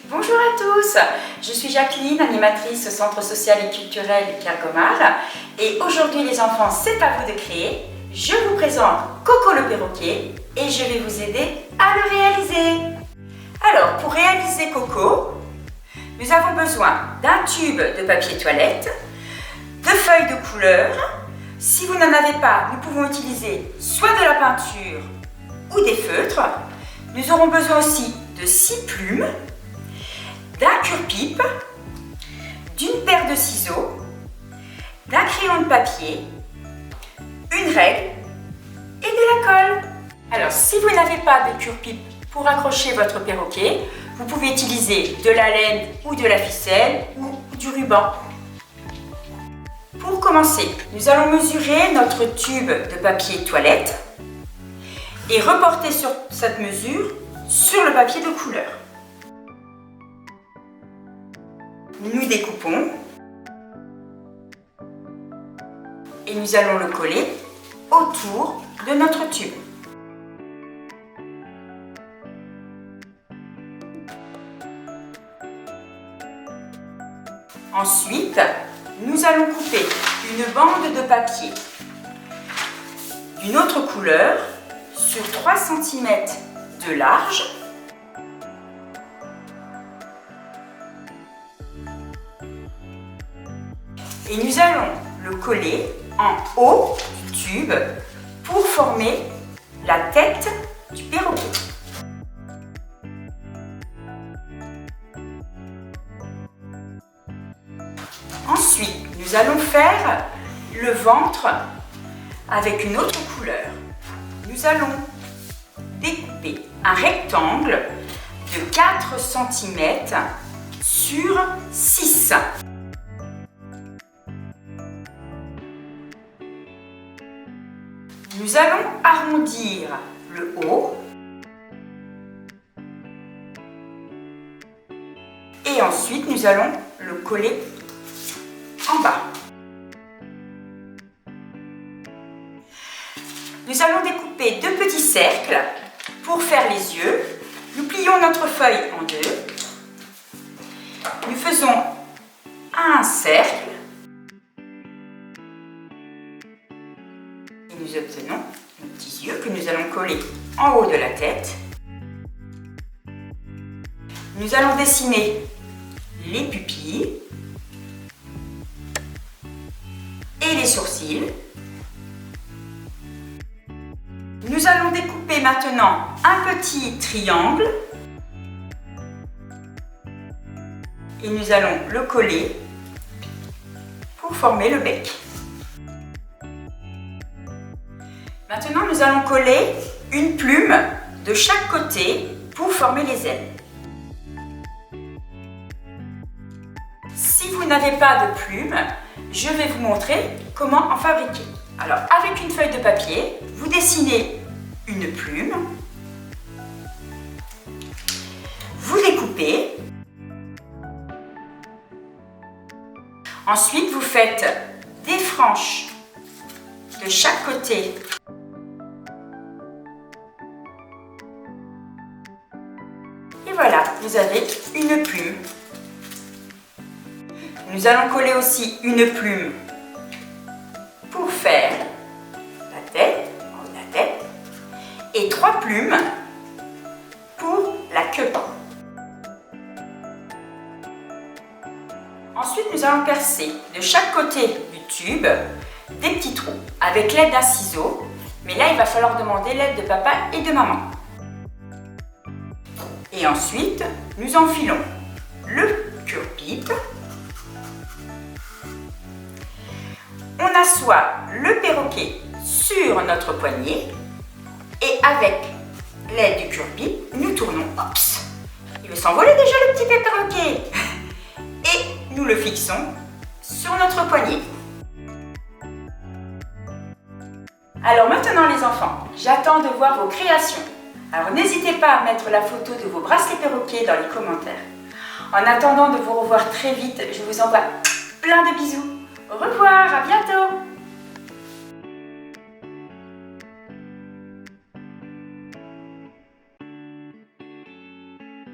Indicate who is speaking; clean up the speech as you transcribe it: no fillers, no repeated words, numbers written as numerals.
Speaker 1: Bonjour à tous, je suis Jacqueline, animatrice au Centre social et culturel Kergomar. Et aujourd'hui les enfants, c'est à vous de créer. Je vous présente Coco le perroquet et je vais vous aider à le réaliser. Alors, pour réaliser Coco, nous avons besoin d'un tube de papier toilette, de feuilles de couleur. Si vous n'en avez pas, nous pouvons utiliser soit de la peinture ou des feutres. Nous aurons besoin aussi de 6 plumes, d'un cure-pipe, d'une paire de ciseaux, d'un crayon de papier, une règle et de la colle. Alors, si vous n'avez pas de cure-pipe pour accrocher votre perroquet, vous pouvez utiliser de la laine ou de la ficelle ou du ruban. Pour commencer, nous allons mesurer notre tube de papier toilette et reporter sur cette mesure sur le papier de couleur. Nous découpons et nous allons le coller autour de notre tube. Ensuite, nous allons couper une bande de papier d'une autre couleur sur 3 cm de large. Et nous allons le coller en haut du tube pour former la tête du perroquet. Ensuite, nous allons faire le ventre avec une autre couleur. Nous allons découper un rectangle de 4 cm sur 6. Nous allons arrondir le haut et ensuite nous allons le coller en bas. Nous allons découper 2 petits cercles pour faire les yeux. Nous plions notre feuille en 2. Nous faisons un cercle. Et nous obtenons nos petits yeux que nous allons coller en haut de la tête. Nous allons dessiner les pupilles et les sourcils. Nous allons découper maintenant un petit triangle et nous allons le coller pour former le bec. Maintenant, nous allons coller une plume de chaque côté pour former les ailes. Si vous n'avez pas de plume, je vais vous montrer comment en fabriquer. Alors, avec une feuille de papier, vous dessinez une plume, vous découpez, ensuite vous faites des franges de chaque côté et voilà, vous avez une plume. Nous allons coller aussi une plume pour faire la tête, en haut de la tête, et 3 plumes pour la queue. Ensuite, nous allons percer de chaque côté du tube des petits trous avec l'aide d'un ciseau, mais là, il va falloir demander l'aide de papa et de maman. Et ensuite, nous enfilons le cure-pipe. On assoit le perroquet sur notre poignet et avec l'aide du cure-pipe, nous tournons. Oups, il veut s'envoler déjà le petit perroquet. Et nous le fixons sur notre poignet. Alors maintenant les enfants, j'attends de voir vos créations. Alors n'hésitez pas à mettre la photo de vos bracelets perroquets dans les commentaires. En attendant de vous revoir très vite, je vous envoie plein de bisous. Au revoir, à bientôt.